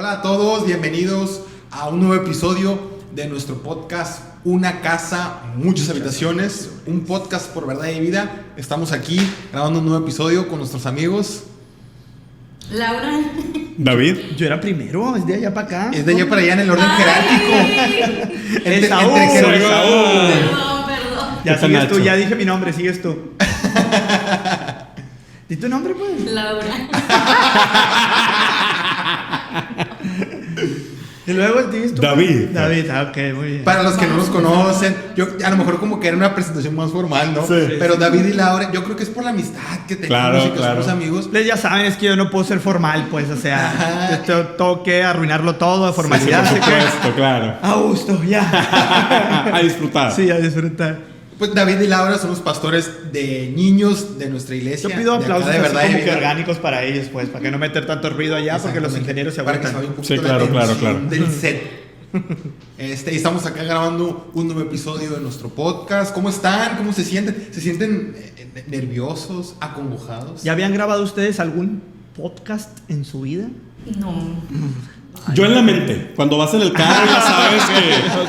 Hola a todos, bienvenidos a un nuevo episodio de nuestro podcast Una Casa, Muchas Habitaciones, un podcast por verdad y vida. Estamos aquí grabando un nuevo episodio con nuestros amigos Laura. David. Yo era primero, es de allá para acá. Es de allá para allá en el orden jerárquico. Es Saúl. Perdón. Ya sigues tú, ya dije mi nombre, sigues tú. ¿Di tu nombre, pues? Laura. Y luego sigues tú. David. David, ok, muy bien. Para los que no nos conocen, yo a lo mejor como que era una presentación más formal, ¿no? Sí. Pero David y Laura, yo creo que es por la amistad que tenemos y que somos amigos. Ya saben, es que yo no puedo ser formal, pues, o sea, tengo que arruinarlo todo de formalidad. Sí, por así supuesto, que, claro. a gusto, ya. A disfrutar. Sí, a disfrutar. Pues David y Laura somos pastores de niños de nuestra iglesia. Yo pido de aplausos acá de así verdad y como que vida. orgánicos para ellos, pues, para que no meter tanto ruido allá, porque los ingenieros se Para que aguantan. un poquito Sí, claro, la claro, tensión claro. del set. Y estamos acá grabando un nuevo episodio de nuestro podcast. ¿Cómo están? ¿Cómo se sienten? ¿Se sienten nerviosos, acongojados? ¿Ya habían grabado ustedes algún podcast en su vida? No. Yo en la mente, cuando vas en el carro ya sabes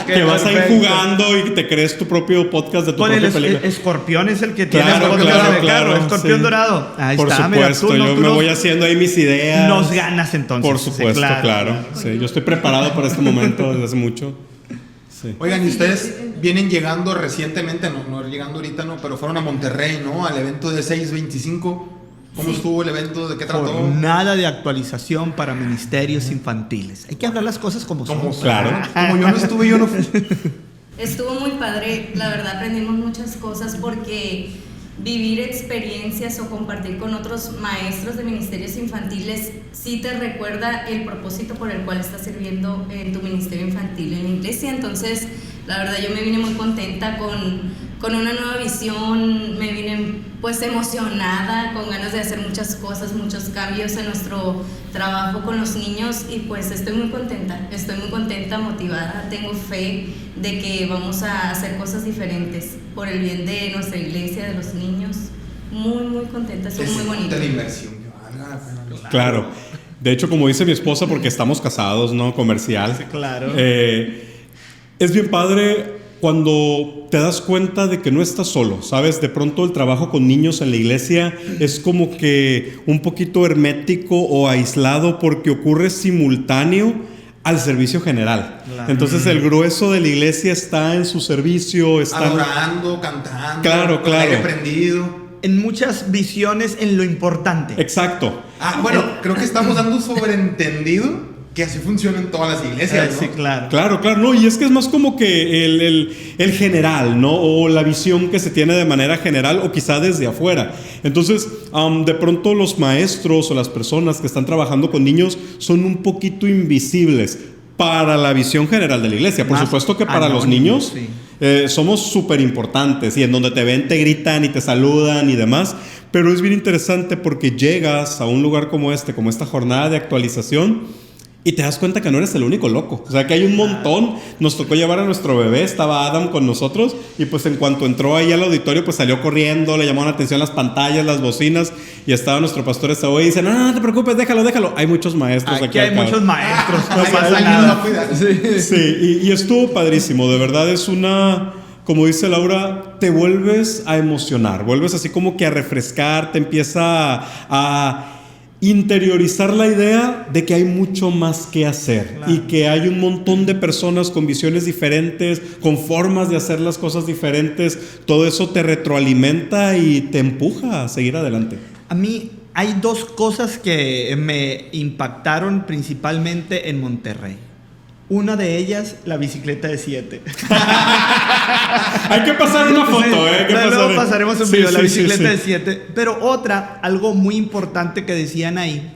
que vas a ir perfecto. jugando y te crees tu propio podcast de tu Con propia el película. Escorpión es el que tiene Claro, el podcast claro, de carro, claro, Escorpión sí. dorado. Ahí Por está, mira, supuesto, yo me voy haciendo ahí mis ideas. Nos ganas entonces. Por supuesto, Sí, claro. Sí, yo estoy preparado para este momento desde hace mucho. Sí. Oigan, y ustedes vienen llegando recientemente, no llegando ahorita, no, pero fueron a Monterrey, ¿no? Al evento de 625. ¿Cómo estuvo el evento? ¿De qué trató? Jornada de actualización para ministerios infantiles. Hay que hablar las cosas como son. Claro. Como yo no estuve, yo no fui. Estuvo muy padre, la verdad aprendimos muchas cosas porque vivir experiencias o compartir con otros maestros de ministerios infantiles sí te recuerda el propósito por el cual estás sirviendo en tu ministerio infantil en la iglesia. Entonces, la verdad yo me vine muy contenta con una nueva visión, me vine pues emocionada, con ganas de hacer muchas cosas, muchos cambios en nuestro trabajo con los niños y pues estoy muy contenta, motivada, tengo fe de que vamos a hacer cosas diferentes por el bien de nuestra iglesia, de los niños. Muy contenta, estoy muy bonita. De inversión. Claro. De hecho, como dice mi esposa, porque estamos casados, ¿no? Comercial. Sí, claro. Es bien padre cuando te das cuenta de que no estás solo, ¿sabes? De pronto el trabajo con niños en la iglesia es como que un poquito hermético o aislado porque ocurre simultáneo al servicio general. Claro. Entonces el grueso de la iglesia está en su servicio, está Adorando, cantando. Claro, con el aire claro. prendido. En muchas visiones en lo importante. Exacto. Bueno, creo que estamos dando sobreentendido que así funciona en todas las iglesias, ¿no? Sí, claro. Claro, no, y es que es más como que el general, ¿no? O la visión que se tiene de manera general o quizá desde afuera. Entonces, de pronto los maestros o las personas que están trabajando con niños son un poquito invisibles para la visión general de la iglesia. Por Más supuesto que para los anónimos, niños sí. somos súper importantes y en donde te ven te gritan y te saludan y demás, pero es bien interesante porque llegas a un lugar como como esta jornada de actualización, y te das cuenta que no eres el único loco. O sea, que hay un montón. Nos tocó llevar a nuestro bebé, estaba Adam con nosotros, y pues en cuanto entró ahí al auditorio, pues salió corriendo, le llamaron la atención las pantallas, las bocinas, y estaba nuestro pastor Esaú y dice, no te preocupes, déjalo. Hay muchos maestros aquí. Aquí hay muchos maestros. No Ay, pasa alguien nada. nos va a cuidar. Sí, y estuvo padrísimo. De verdad es una... Como dice Laura, te vuelves a emocionar, vuelves así como que a refrescar, te empieza a interiorizar la idea de que hay mucho más que hacer, claro, y que hay un montón de personas con visiones diferentes, con formas de hacer las cosas diferentes. Todo eso te retroalimenta y te empuja a seguir adelante. A mí hay dos cosas que me impactaron principalmente en Monterrey. Una de ellas, la bicicleta de 7. Hay que pasar una foto, Luego pasaremos un video, la bicicleta de sí. 7. Pero otra, algo muy importante que decían ahí,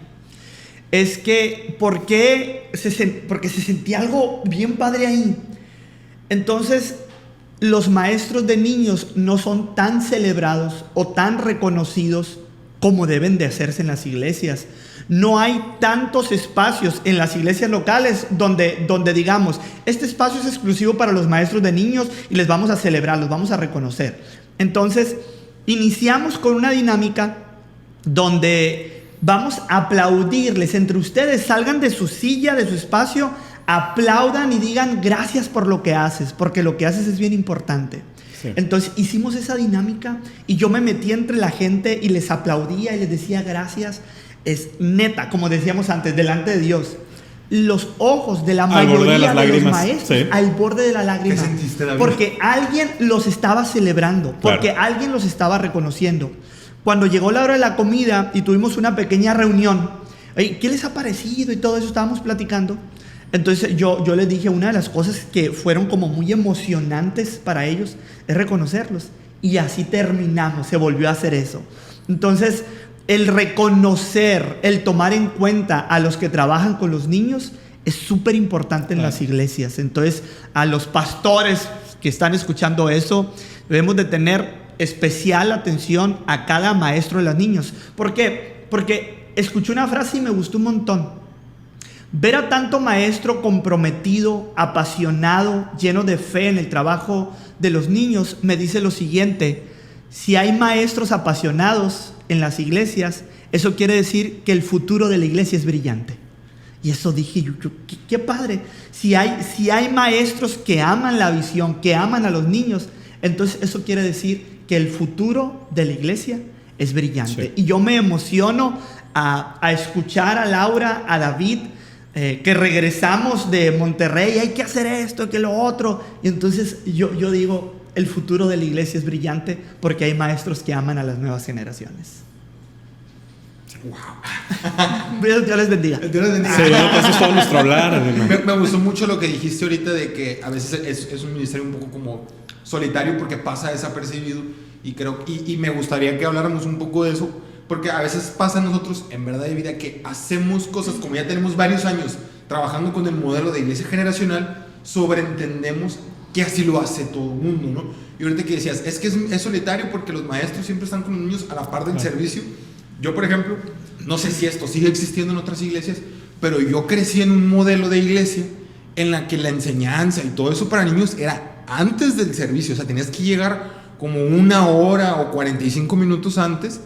es que porque se sentía algo bien padre ahí. Entonces, los maestros de niños no son tan celebrados o tan reconocidos como deben de hacerse en las iglesias. No hay tantos espacios en las iglesias locales donde digamos, este espacio es exclusivo para los maestros de niños y les vamos a celebrar, los vamos a reconocer. Entonces, iniciamos con una dinámica donde vamos a aplaudirles entre ustedes, salgan de su silla, de su espacio, aplaudan y digan gracias por lo que haces, porque lo que haces es bien importante. Sí. Entonces hicimos esa dinámica y yo me metí entre la gente y les aplaudía y les decía gracias. Es neta, como decíamos antes, delante de Dios, los ojos de la mayoría de los maestros, sí, al borde de la lágrima. ¿Qué sentiste, David? Porque alguien los estaba celebrando, porque alguien los estaba reconociendo. Cuando llegó la hora de la comida y tuvimos una pequeña reunión, ¿qué les ha parecido? Y todo eso estábamos platicando. Entonces yo les dije, una de las cosas que fueron como muy emocionantes para ellos es reconocerlos. Y así terminamos, se volvió a hacer eso. Entonces, el reconocer, el tomar en cuenta a los que trabajan con los niños es súper importante en las iglesias. Entonces, a los pastores que están escuchando eso, debemos de tener especial atención a cada maestro de los niños. ¿Por qué? Porque escuché una frase y me gustó un montón. Ver a tanto maestro comprometido, apasionado, lleno de fe en el trabajo de los niños, me dice lo siguiente: si hay maestros apasionados en las iglesias, eso quiere decir que el futuro de la iglesia es brillante. Y eso dije yo, qué padre. Si hay maestros que aman la visión, que aman a los niños, entonces eso quiere decir que el futuro de la iglesia es brillante. Sí. Y yo me emociono a escuchar a Laura, a David, que regresamos de Monterrey, hay que hacer esto, que lo otro. Y entonces yo digo, el futuro de la iglesia es brillante porque hay maestros que aman a las nuevas generaciones. Wow. Dios les bendiga. Dios les bendiga. Sí, eso es todo nuestro hablar. Me gustó mucho lo que dijiste ahorita de que a veces es un ministerio un poco como solitario porque pasa desapercibido, y me gustaría que habláramos un poco de eso, porque a veces pasa a nosotros en verdad de vida que hacemos cosas, como ya tenemos varios años trabajando con el modelo de iglesia generacional, sobreentendemos que así lo hace todo el mundo, ¿no? Y ahorita que decías, es que es solitario porque los maestros siempre están con los niños a la par del servicio. Yo, por ejemplo, no sé si esto sigue existiendo en otras iglesias, pero yo crecí en un modelo de iglesia en la que la enseñanza y todo eso para niños era antes del servicio. O sea, tenías que llegar como 1 hora o 45 minutos antes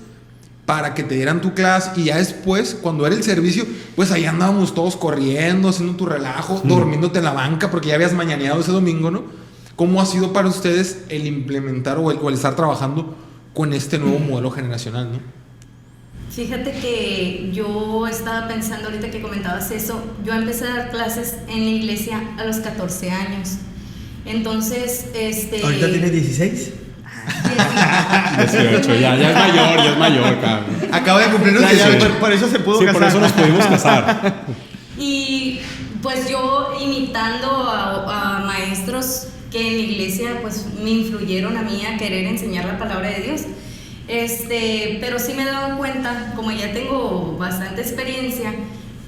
para que te dieran tu clase, y ya después, cuando era el servicio, pues ahí andábamos todos corriendo, haciendo tu relajo, durmiéndote en la banca porque ya habías mañaneado ese domingo, ¿no? ¿Cómo ha sido para ustedes el implementar o el estar trabajando con este nuevo modelo generacional, ¿no? Fíjate que yo estaba pensando ahorita que comentabas eso. Yo empecé a dar clases en la iglesia a los 14 años. Entonces, ¿ahorita tienes 16? 18, ya es mayor, cabrón. Acaba de cumplir los 18. Por eso se pudo casar. Por eso nos pudimos casar. Y pues yo imitando a maestros que en la iglesia pues me influyeron a mí a querer enseñar la palabra de Dios. Pero sí me he dado cuenta, como ya tengo bastante experiencia,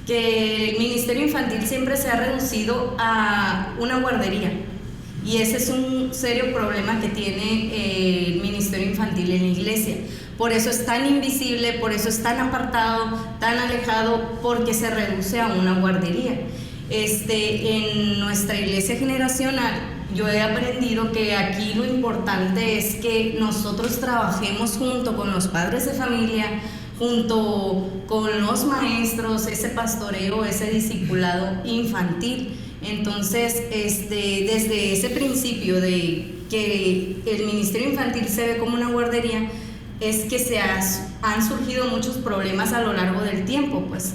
que el ministerio infantil siempre se ha reducido a una guardería, y ese es un serio problema que tiene el ministerio infantil en la iglesia. Por eso es tan invisible, por eso es tan apartado, tan alejado, porque se reduce a una guardería. En nuestra iglesia generacional, yo he aprendido que aquí lo importante es que nosotros trabajemos junto con los padres de familia, junto con los maestros, ese pastoreo, ese discipulado infantil. Entonces, desde ese principio de que el ministerio infantil se ve como una guardería, es que han surgido muchos problemas a lo largo del tiempo, pues,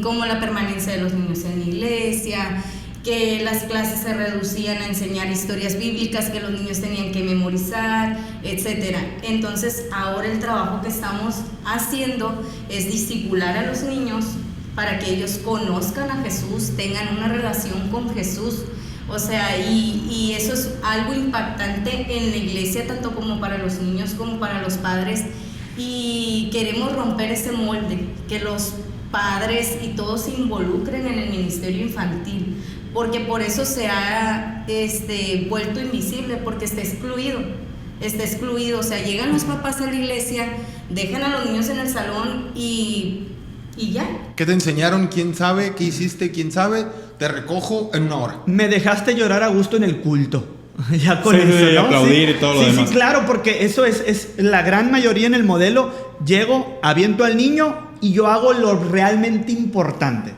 como la permanencia de los niños en la iglesia, que las clases se reducían a enseñar historias bíblicas que los niños tenían que memorizar, etc. Entonces, ahora el trabajo que estamos haciendo es discipular a los niños para que ellos conozcan a Jesús, tengan una relación con Jesús. O sea, y eso es algo impactante en la iglesia, tanto como para los niños como para los padres. Y queremos romper ese molde, que los padres y todos se involucren en el ministerio infantil, porque por eso se ha vuelto invisible, porque está excluido. O sea, llegan los papás a la iglesia, dejan a los niños en el salón y ya. ¿Qué te enseñaron? ¿Quién sabe? ¿Qué hiciste? ¿Quién sabe? Te recojo en 1 hora. Me dejaste llorar a gusto en el culto. Ya con sí, eso, ¿no? Aplaudir y todo lo demás. Sí, claro, porque eso es la gran mayoría en el modelo. Llego, aviento al niño y yo hago lo realmente importante.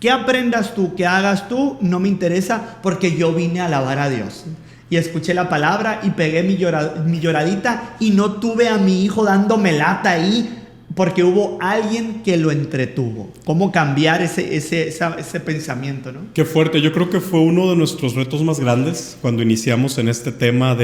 Que aprendas tú, que hagas tú, no me interesa porque yo vine a alabar a Dios. Y escuché la palabra y pegué mi lloradita y no tuve a mi hijo dándome lata ahí porque hubo alguien que lo entretuvo. ¿Cómo cambiar ese pensamiento, no? Qué fuerte. Yo creo que fue uno de nuestros retos más grandes cuando iniciamos en este tema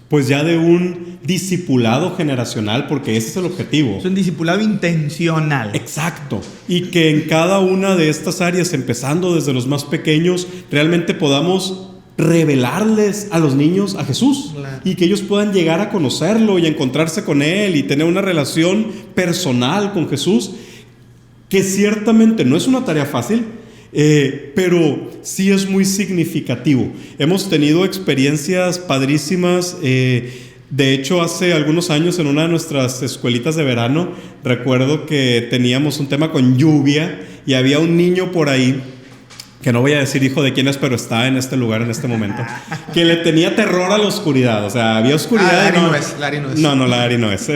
pues ya de un discipulado generacional, porque ese es el objetivo. Es un discipulado intencional. Exacto. Y que en cada una de estas áreas, empezando desde los más pequeños, realmente podamos revelarles a los niños a Jesús. Claro. Y que ellos puedan llegar a conocerlo y a encontrarse con Él y tener una relación personal con Jesús, que ciertamente no es una tarea fácil, pero sí es muy significativo. Hemos tenido experiencias padrísimas. De hecho, hace algunos años en una de nuestras escuelitas de verano, recuerdo que teníamos un tema con lluvia y había un niño por ahí, que no voy a decir hijo de quién es, pero está en este lugar en este momento, que le tenía terror a la oscuridad. O sea, había oscuridad. Larry no es. No, Larry no es.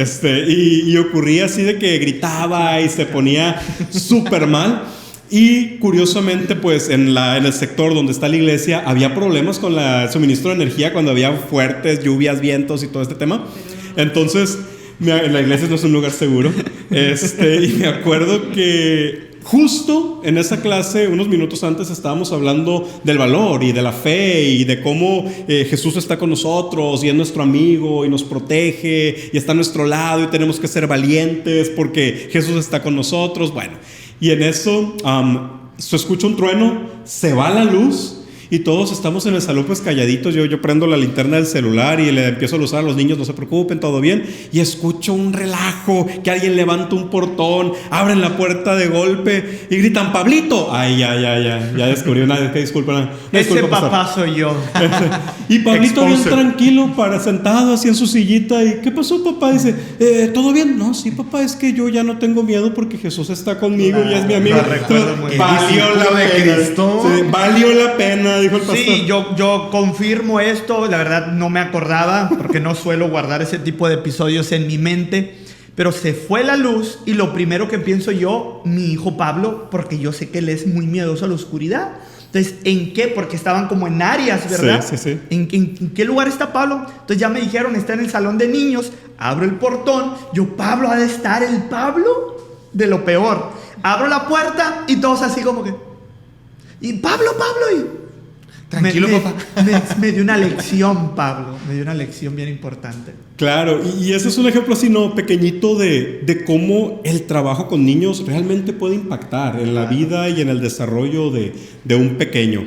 Y ocurría así de que gritaba y se ponía súper mal. Y curiosamente, pues en el sector donde está la iglesia había problemas con el suministro de energía cuando había fuertes lluvias, vientos y todo este tema. Entonces, la iglesia no es un lugar seguro. Y me acuerdo que justo en esa clase, unos minutos antes, estábamos hablando del valor y de la fe y de cómo Jesús está con nosotros y es nuestro amigo y nos protege y está a nuestro lado y tenemos que ser valientes porque Jesús está con nosotros. Bueno, y en eso se escucha un trueno, se va la luz y todos estamos en el salón pues calladitos. Yo prendo la linterna del celular y le empiezo a usar a los niños, no se preocupen, todo bien. Y escucho un relajo, que alguien levanta un portón, abren la puerta de golpe y gritan: ¡Pablito! Ay, ya descubrí una disculpa. Ese papá soy yo. Y Pablito bien tranquilo, sentado así en su sillita. ¿Y qué pasó, papá? Dice: ¿todo bien? No, sí, papá, es que yo ya no tengo miedo porque Jesús está conmigo y es mi amigo. Valió la pena. Sí, valió la pena, dijo el pastor. Sí, yo confirmo esto. La verdad no me acordaba porque no suelo guardar ese tipo de episodios en mi mente. Pero se fue la luz y lo primero que pienso yo, mi hijo Pablo, porque yo sé que él es muy miedoso a la oscuridad. Entonces, ¿en qué? Porque estaban como en áreas, ¿verdad? Sí. ¿En qué lugar está Pablo? Entonces ya me dijeron, está en el salón de niños. Abro el portón. Pablo ha de estar el Pablo de lo peor. Abro la puerta y todos así como que... Y Pablo, y... Tranquilo, papá. Me dio una lección, Pablo. Me dio una lección bien importante. Claro, y ese es un ejemplo así, ¿no? Pequeñito de cómo el trabajo con niños realmente puede impactar en la vida y en el desarrollo de un pequeño.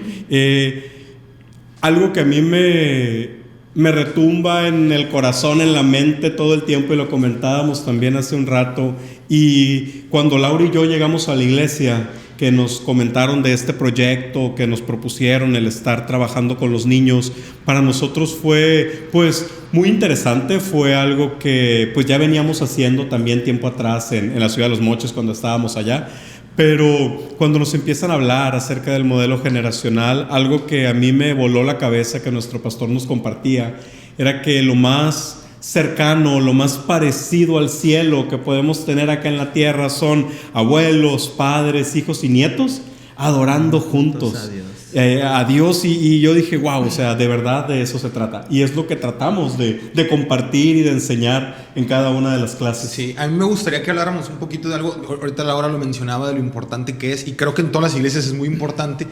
Algo que a mí me retumba en el corazón, en la mente todo el tiempo, y lo comentábamos también hace un rato, y cuando Laura y yo llegamos a la iglesia, que nos comentaron de este proyecto, que nos propusieron el estar trabajando con los niños, para nosotros fue pues muy interesante. Fue algo que pues ya veníamos haciendo también tiempo atrás en la ciudad de Los Mochis cuando estábamos allá, pero cuando nos empiezan a hablar acerca del modelo generacional, algo que a mí me voló la cabeza que nuestro pastor nos compartía era que lo más cercano, lo más parecido al cielo que podemos tener acá en la tierra son abuelos, padres, hijos y nietos adorando juntos a Dios. Y yo dije, wow, o sea, de verdad de eso se trata, y es lo que tratamos de compartir y de enseñar en cada una de las clases. Sí, a mí me gustaría que habláramos un poquito de algo. Ahorita Laura lo mencionaba, de lo importante que es, y creo que en todas las iglesias es muy importante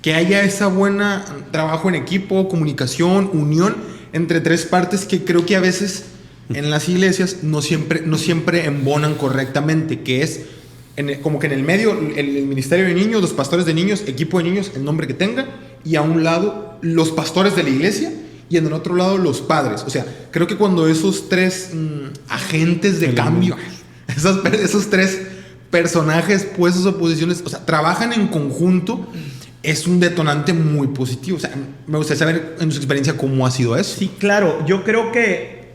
que haya esa buena trabajo en equipo, comunicación, unión entre tres partes que creo que a veces en las iglesias no siempre embonan correctamente, que es como que en el medio el ministerio de niños, los pastores de niños, equipo de niños, el nombre que tenga, y a un lado los pastores de la iglesia y en el otro lado los padres. O sea, creo que cuando esos tres agentes de cambio, esos tres personajes puestos o posiciones, o sea, trabajan en conjunto, es un detonante muy positivo. O sea, me gustaría saber en su experiencia cómo ha sido eso. Sí, claro. Yo creo que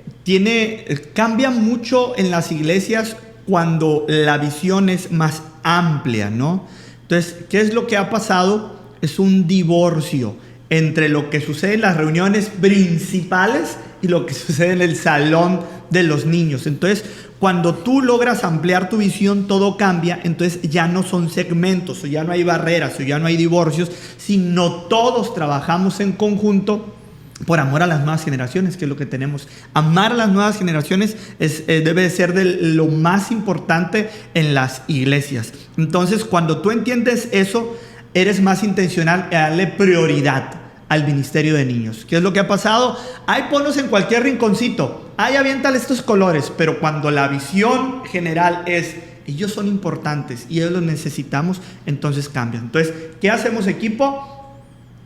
cambia mucho en las iglesias cuando la visión es más amplia, ¿no? Entonces, ¿qué es lo que ha pasado? Es un divorcio entre lo que sucede en las reuniones principales y lo que sucede en el salón de los niños. Entonces, cuando tú logras ampliar tu visión, todo cambia. Entonces ya no son segmentos, o ya no hay barreras, o ya no hay divorcios, sino todos trabajamos en conjunto por amor a las nuevas generaciones, que es lo que tenemos. Amar a las nuevas generaciones debe de ser de lo más importante en las iglesias. Entonces, cuando tú entiendes eso, eres más intencional en darle prioridad al ministerio de niños. ¿Qué es lo que ha pasado? Ay, ponlos en cualquier rinconcito. Ay, aviéntale estos colores. Pero cuando la visión general es, ellos son importantes y ellos los necesitamos, entonces cambian. Entonces, ¿qué hacemos, equipo?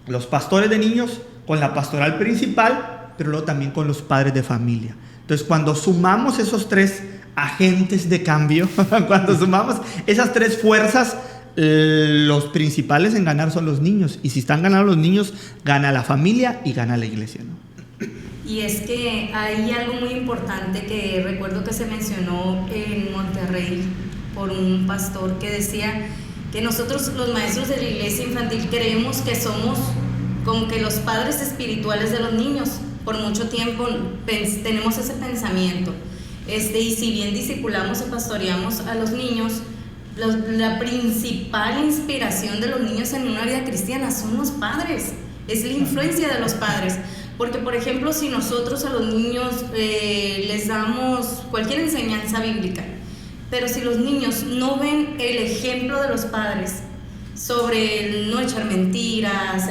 Los pastores de niños con la pastoral principal, pero luego también con los padres de familia. Entonces, cuando sumamos esos tres agentes de cambio, cuando sumamos esas tres fuerzas, los principales en ganar son los niños. Y si están ganando los niños, gana la familia y gana la iglesia, ¿no? Y es que hay algo muy importante que recuerdo que se mencionó en Monterrey por un pastor que decía que nosotros, los maestros de la iglesia infantil, creemos que somos como que los padres espirituales de los niños. Por mucho tiempo tenemos ese pensamiento. Y si bien discipulamos y pastoreamos a los niños, la principal inspiración de los niños en una vida cristiana son los padres. Es la influencia de los padres. Porque, por ejemplo, si nosotros a los niños les damos cualquier enseñanza bíblica, pero si los niños no ven el ejemplo de los padres sobre el no echar mentiras,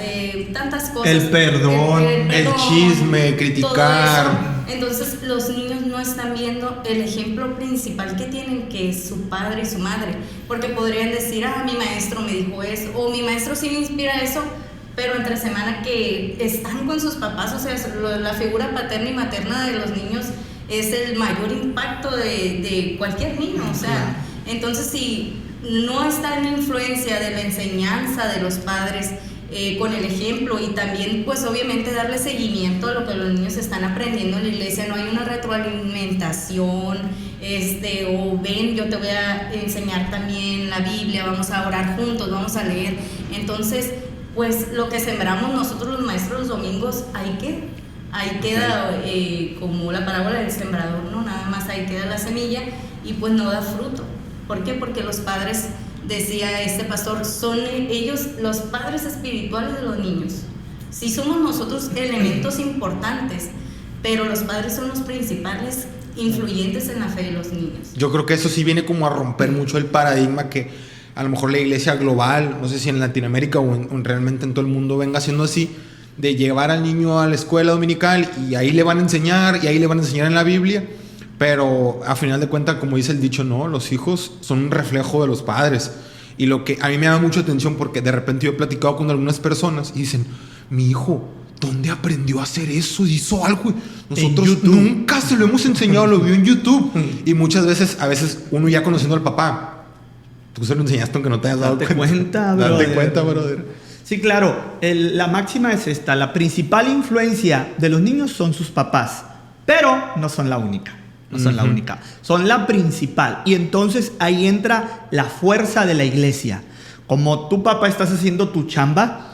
tantas cosas, el perdón, el chisme, criticar, entonces los niños no están viendo el ejemplo principal que tienen, que es su padre y su madre, porque podrían decir, mi maestro me dijo eso, o mi maestro sí me inspira eso, pero entre semana que están con sus papás, o sea, la figura paterna y materna de los niños es el mayor impacto de cualquier niño, o sea, entonces si no está en influencia de la enseñanza de los padres, con el ejemplo, y también pues obviamente darle seguimiento a lo que los niños están aprendiendo en la iglesia, no hay una retroalimentación, o ven, yo te voy a enseñar también la Biblia, vamos a orar juntos, vamos a leer. Entonces, pues lo que sembramos nosotros los maestros los domingos, ahí queda como la parábola del sembrador, ¿no? Nada más ahí queda la semilla y pues no da fruto. ¿Por qué? Porque los padres, decía este pastor, son ellos los padres espirituales de los niños. Sí somos nosotros elementos importantes, pero los padres son los principales influyentes en la fe de los niños. Yo creo que eso sí viene como a romper mucho el paradigma que a lo mejor la iglesia global, no sé si en Latinoamérica o realmente en todo el mundo venga siendo así, de llevar al niño a la escuela dominical y ahí le van a enseñar en la Biblia. Pero a final de cuentas, como dice el dicho, no, los hijos son un reflejo de los padres. Y lo que a mí me da mucha atención, porque de repente yo he platicado con algunas personas y dicen, mi hijo, ¿dónde aprendió a hacer eso? Hizo algo. Nosotros nunca se lo hemos enseñado, lo vio en YouTube. Y muchas veces, uno ya conociendo al papá, tú se lo enseñaste aunque no te hayas dado cuenta. Date cuenta, brother. Sí, claro. La máxima es esta. La principal influencia de los niños son sus papás, pero no son la única. No son la única, son la principal. Y entonces ahí entra la fuerza de la iglesia. Como tu papá estás haciendo tu chamba,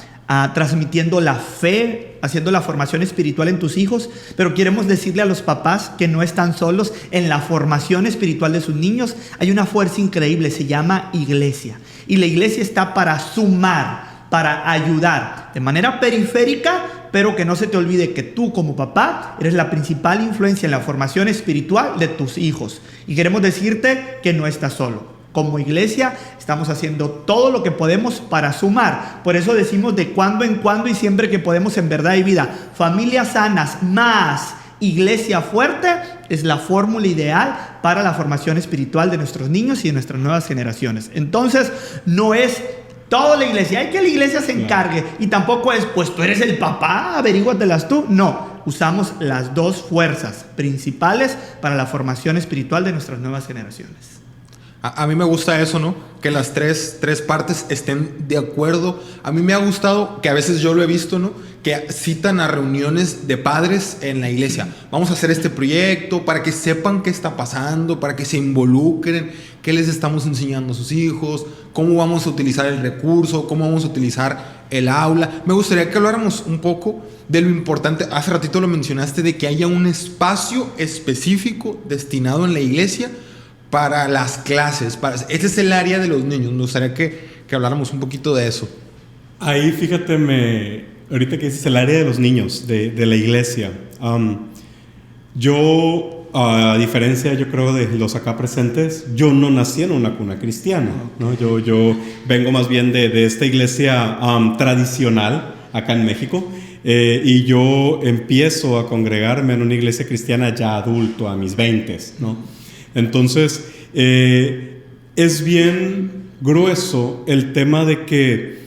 transmitiendo la fe, haciendo la formación espiritual en tus hijos, pero queremos decirle a los papás que no están solos en la formación espiritual de sus niños. Hay una fuerza increíble, se llama iglesia. Y la iglesia está para sumar, para ayudar, de manera periférica, pero que no se te olvide que tú como papá eres la principal influencia en la formación espiritual de tus hijos. Y queremos decirte que no estás solo. Como iglesia estamos haciendo todo lo que podemos para sumar. Por eso decimos de cuando en cuando y siempre que podemos, en verdad y vida. Familias sanas más iglesia fuerte es la fórmula ideal para la formación espiritual de nuestros niños y de nuestras nuevas generaciones. Entonces no es toda la iglesia, hay que la iglesia se encargue. Y tampoco es, pues tú eres el papá, averíguatelas tú. No, usamos las dos fuerzas principales para la formación espiritual de nuestras nuevas generaciones. A mí me gusta eso, ¿no? Que las tres partes estén de acuerdo. A mí me ha gustado, que a veces yo lo he visto, ¿no? que citan a reuniones de padres en la iglesia. Vamos a hacer este proyecto para que sepan qué está pasando, para que se involucren, qué les estamos enseñando a sus hijos, cómo vamos a utilizar el recurso, cómo vamos a utilizar el aula. Me gustaría que habláramos un poco de lo importante, hace ratito lo mencionaste, de que haya un espacio específico destinado en la iglesia para las clases. Ese es el área de los niños. Me gustaría que habláramos un poquito de eso. Ahí fíjate, ahorita que dices el área de los niños, de la iglesia. Yo, a diferencia yo creo de los acá presentes, yo no nací en una cuna cristiana, ¿no? Yo vengo más bien de esta iglesia tradicional acá en México. Y yo empiezo a congregarme en una iglesia cristiana ya adulto, a mis 20s, ¿no? Entonces, es bien grueso el tema de que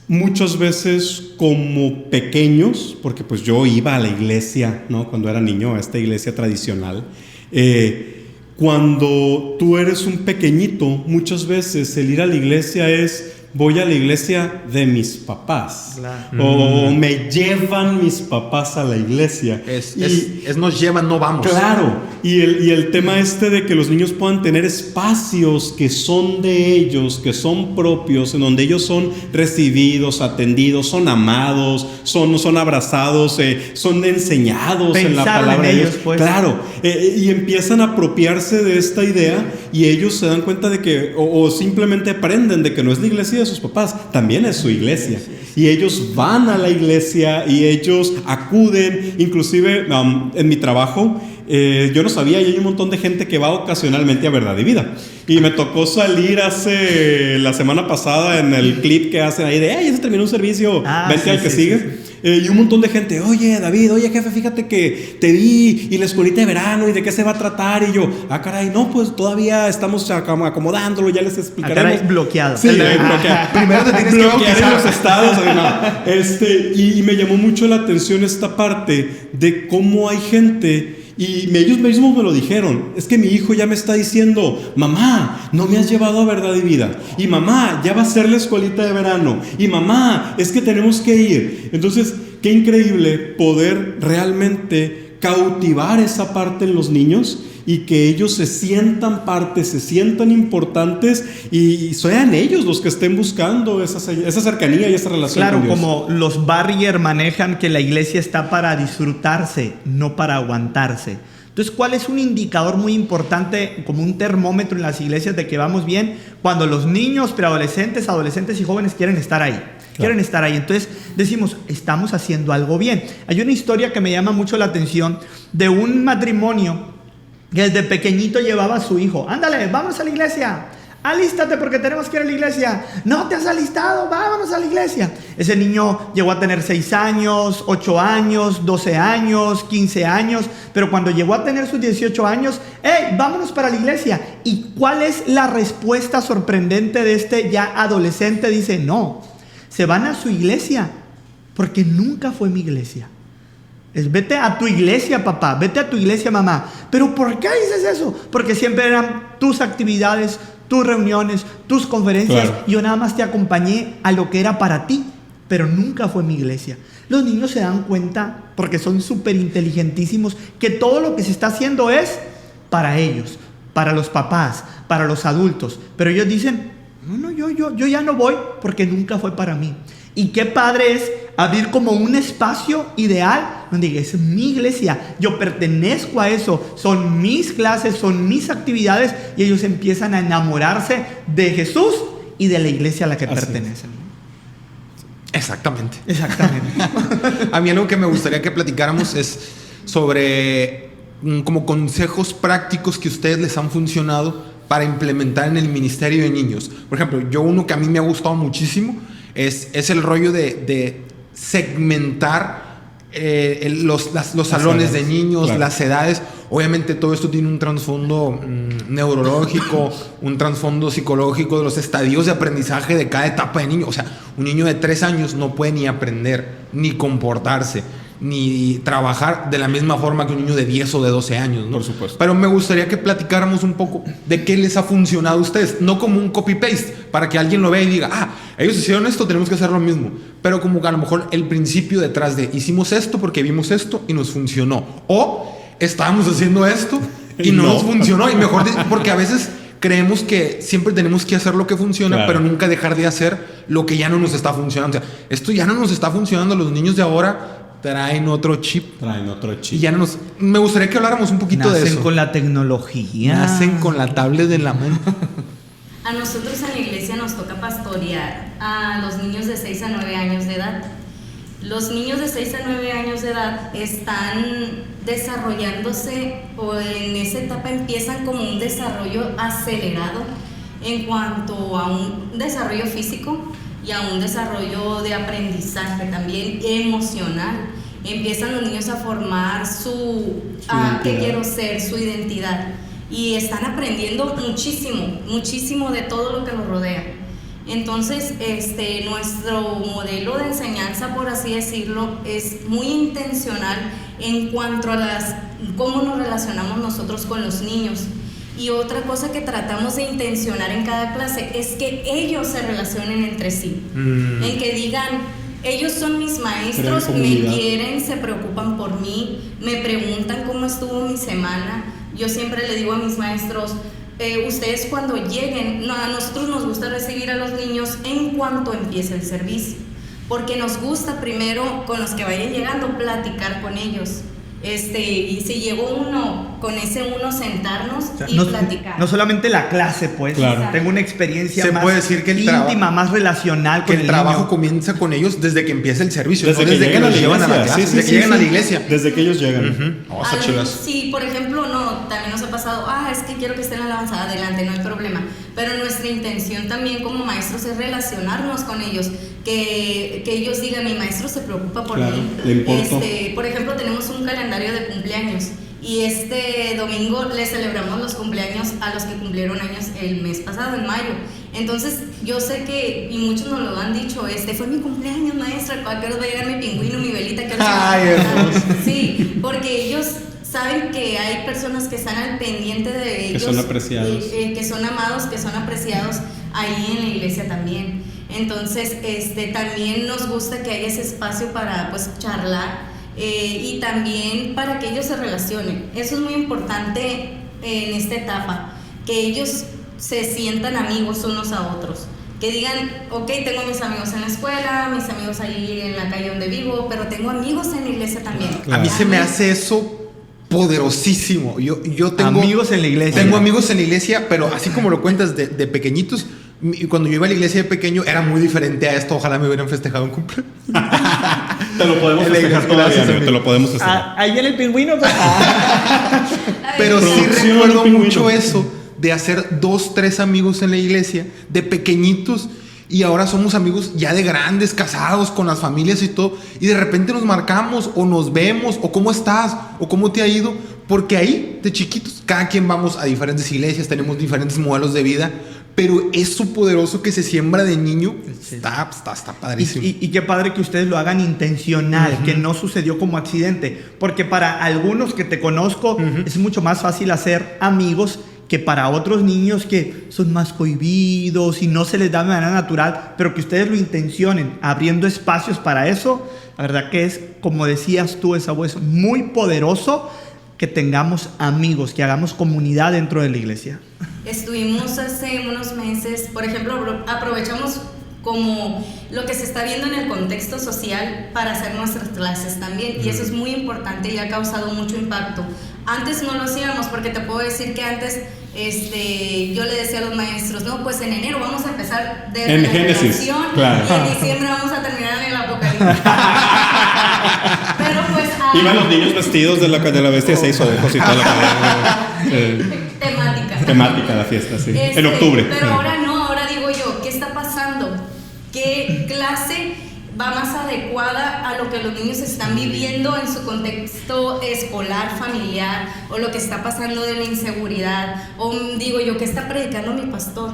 muchas veces como pequeños, porque pues yo iba a la iglesia, ¿no? Cuando era niño, a esta iglesia tradicional, cuando tú eres un pequeñito, muchas veces el ir a la iglesia es: voy a la iglesia de mis papás, claro. O me llevan mis papás a la iglesia. Nos llevan, no vamos. Claro, y el tema de que los niños puedan tener espacios que son de ellos, que son propios, en donde ellos son recibidos, atendidos, son amados, son abrazados, son enseñados. Pensar en la palabra de Dios. Pues. Claro, y empiezan a apropiarse de esta idea y ellos se dan cuenta de que, o simplemente aprenden de que no es la iglesia de sus papás, también es su iglesia. Y ellos van a la iglesia y ellos acuden, inclusive en mi trabajo, yo no sabía, y hay un montón de gente que va ocasionalmente a Verdad y Vida. Y me tocó salir la semana pasada en el clip que hacen ahí de: ya se terminó un servicio, vente al que sigue. Sí. Y un montón de gente: oye David, oye jefe, fíjate que te vi y la escuelita de verano, y de qué se va a tratar. Y yo: caray, no, pues todavía estamos acomodándolo, ya les explicaremos. Caray, bloqueado. Sí, bloqueado. Primero te tienes que bloquear en los estados. Y me llamó mucho la atención esta parte de cómo hay gente. Y ellos mismos me lo dijeron: es que mi hijo ya me está diciendo: mamá, no me has llevado a Verdad y Vida, y mamá, ya va a ser la escuelita de verano, y mamá, es que tenemos que ir. Entonces, qué increíble poder realmente cautivar esa parte en los niños y que ellos se sientan parte, se sientan importantes y sean ellos los que estén buscando esa cercanía y esa relación con Dios. Claro, como los Barrier manejan que la iglesia está para disfrutarse, no para aguantarse. Entonces, ¿cuál es un indicador muy importante, como un termómetro en las iglesias de que vamos bien? Cuando los niños, preadolescentes, adolescentes y jóvenes quieren estar ahí. Claro. Quieren estar ahí. Entonces decimos: estamos haciendo algo bien. Hay una historia que me llama mucho la atención de un matrimonio que desde pequeñito llevaba a su hijo. Ándale, vámonos a la iglesia. Alístate porque tenemos que ir a la iglesia. No te has alistado, vámonos a la iglesia. Ese niño llegó a tener 6 años, 8 años, 12 años, 15 años. Pero cuando llegó a tener sus 18 años, ¡hey, vámonos para la iglesia! ¿Y cuál es la respuesta sorprendente de este ya adolescente? Dice: no, se van a su iglesia porque nunca fue mi iglesia. Vete a tu iglesia, papá, vete a tu iglesia, mamá. ¿Pero por qué dices eso? Porque siempre eran tus actividades, tus reuniones, tus conferencias. Claro. Yo nada más te acompañé a lo que era para ti, pero nunca fue mi iglesia. Los niños se dan cuenta, porque son súper inteligentísimos, que todo lo que se está haciendo es para ellos, para los papás, para los adultos. Pero ellos dicen: no, yo ya no voy porque nunca fue para mí. Y qué padre es abrir como un espacio ideal donde es mi iglesia, yo pertenezco a eso, son mis clases, son mis actividades, y ellos empiezan a enamorarse de Jesús y de la iglesia a la que pertenecen. Exactamente. A mí algo que me gustaría que platicáramos es sobre como consejos prácticos que a ustedes les han funcionado para implementar en el ministerio de niños. Por ejemplo, uno que a mí me ha gustado muchísimo es el rollo de segmentar los salones de niños, claro. Las edades. Obviamente todo esto tiene un trasfondo neurológico, un trasfondo psicológico de los estadios de aprendizaje de cada etapa de niño. O sea, un niño de 3 años no puede ni aprender, ni comportarse, ni trabajar de la misma forma que un niño de 10 o de 12 años, ¿no? Por supuesto. Pero me gustaría que platicáramos un poco de qué les ha funcionado a ustedes, no como un copy-paste, para que alguien lo vea y diga, ellos hicieron esto, tenemos que hacer lo mismo, pero como que a lo mejor el principio detrás de, hicimos esto porque vimos esto y nos funcionó, o estábamos haciendo esto y no nos funcionó, y mejor, porque a veces creemos que siempre tenemos que hacer lo que funciona, claro, pero nunca dejar de hacer lo que ya no nos está funcionando. O sea, esto ya no nos está funcionando, los niños de ahora traen otro chip. Y ya no nos... Me gustaría que habláramos un poquito de eso. Nacen con la tecnología. Nacen con la tablet en la mano. A nosotros en la iglesia nos toca pastorear a los niños de 6 a 9 años de edad. Los niños de 6 a 9 años de edad están desarrollándose, o en esa etapa empiezan como un desarrollo acelerado en cuanto a un desarrollo físico y a un desarrollo de aprendizaje también emocional. Empiezan los niños a formar su qué quiero ser, su identidad, y están aprendiendo muchísimo de todo lo que los rodea. Entonces, nuestro modelo de enseñanza, por así decirlo, es muy intencional en cuanto a cómo nos relacionamos nosotros con los niños. Y otra cosa que tratamos de intencionar en cada clase es que ellos se relacionen entre sí, en que digan, ellos son mis maestros, me quieren, se preocupan por mí, me preguntan cómo estuvo mi semana. Yo siempre le digo a mis maestros, ustedes cuando lleguen, a nosotros nos gusta recibir a los niños en cuanto empiece el servicio, porque nos gusta primero con los que vayan llegando platicar con ellos. Y si llegó uno, con ese uno sentarnos, o sea, y platicar. No solamente la clase, pues. Claro. Tengo una experiencia Se más puede decir que íntima, más relacional con el trabajo comienza con ellos desde que empieza el servicio, desde que los llevan a la clase, desde que llegan a la iglesia. Desde que ellos llegan. Sí, por ejemplo, también nos ha pasado, es que quiero que estén en la avanzada, adelante, no hay problema. Pero nuestra intención también como maestros es relacionarnos con ellos, que ellos digan, mi maestro se preocupa por mí. Por ejemplo, tenemos un calendario de cumpleaños y este domingo le celebramos los cumpleaños a los que cumplieron años el mes pasado, en mayo. Entonces yo sé que, y muchos nos lo han dicho, fue mi cumpleaños, maestra, ¿a qué hora va a llegar mi pingüino, mi velita? Sí, porque ellos saben que hay personas que están al pendiente de ellos, que son apreciados, que son amados, que son apreciados ahí en la iglesia también. Entonces también nos gusta que haya ese espacio para charlar, y también para que ellos se relacionen. Eso es muy importante en esta etapa, que ellos se sientan amigos unos a otros, que digan, ok, tengo mis amigos en la escuela, mis amigos ahí en la calle donde vivo, pero tengo amigos en la iglesia también. A mí se me hace eso poderosísimo. Yo tengo amigos en la iglesia. Tengo amigos en la iglesia, pero así como lo cuentas de pequeñitos, cuando yo iba a la iglesia de pequeño era muy diferente a esto. Ojalá me hubieran festejado un cumpleaños. Te lo podemos festejar todavía, te lo podemos festejar. Ahí viene el pingüino. Pero sí recuerdo mucho eso de hacer 2, 3 amigos en la iglesia de pequeñitos, y ahora somos amigos ya de grandes, casados, con las familias y todo, y de repente nos marcamos o nos vemos o cómo estás o cómo te ha ido, porque ahí de chiquitos cada quien vamos a diferentes iglesias, tenemos diferentes modelos de vida, pero eso poderoso que se siembra de niño está padrísimo. Y qué padre que ustedes lo hagan intencional, que no sucedió como accidente, porque para algunos que te conozco es mucho más fácil hacer amigos que para otros niños que son más cohibidos y no se les da de manera natural, pero que ustedes lo intencionen, abriendo espacios para eso. La verdad que es, como decías tú, esa voz muy poderoso, que tengamos amigos, que hagamos comunidad dentro de la iglesia. Estuvimos hace unos meses, por ejemplo, aprovechamos como lo que se está viendo en el contexto social para hacer nuestras clases también, y eso es muy importante y ha causado mucho impacto. Antes no lo hacíamos, porque te puedo decir que antes yo le decía a los maestros, no, pues en enero vamos a empezar desde la Génesis, claro, y en diciembre vamos a terminar en el Apocalipsis. Pero pues iban los niños vestidos de la bestia de 6 ojos y toda la temática la fiesta, sí, en octubre. Pero ahora no, ahora digo yo, ¿qué está pasando? ¿Qué clase va más adecuada a lo que los niños están viviendo en su contexto escolar, familiar, o lo que está pasando de la inseguridad? O digo yo, ¿qué está predicando mi pastor?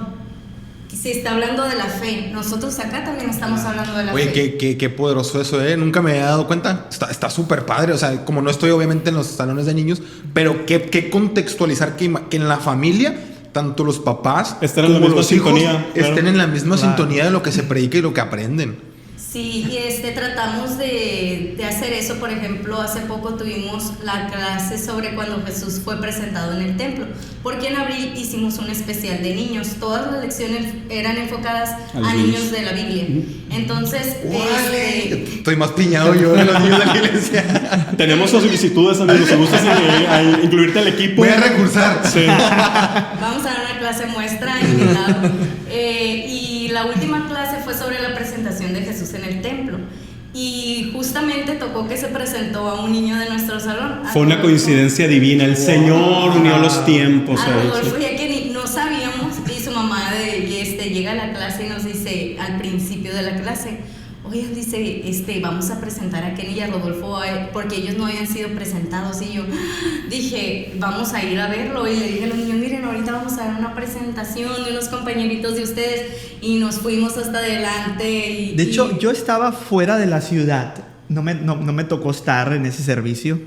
si está hablando de la fe, nosotros acá también estamos hablando de la Oye, fe. qué poderoso eso, ¿eh? Nunca me había dado cuenta. Está súper padre. O sea, como no estoy obviamente en los salones de niños, pero qué contextualizar que en la familia, tanto los papás estén en la como misma los hijos sintonía, claro. estén en la misma sintonía de lo que se predica y lo que aprenden. Sí, y tratamos de hacer eso. Por ejemplo, hace poco tuvimos la clase sobre cuando Jesús fue presentado en el templo, porque en abril hicimos un especial de niños. Todas las lecciones eran enfocadas a niños de la Biblia. Entonces, estoy más piñado yo de los niños de la iglesia. Tenemos solicitudes, amigos. Si gustas incluirte al equipo. Voy a recursar. Sí. Vamos a dar una clase muestra invitado. Y la última clase fue sobre la presentación de Jesús en el templo. Y justamente tocó que se presentó a un niño de nuestro salón. Fue una coincidencia divina. El Señor unió los tiempos. A Rodolfo, ya que no sabíamos, y su mamá llega a la clase y nos dice al principio de la clase: oye, dice, vamos a presentar a Kenny y a Rodolfo, porque ellos no habían sido presentados. Y yo dije, vamos a ir a verlo. Y le dije a los niños: miren, ahorita vamos a dar una presentación de unos compañeritos de ustedes. Y nos fuimos hasta adelante. De hecho, yo estaba fuera de la ciudad. No me tocó estar en ese servicio.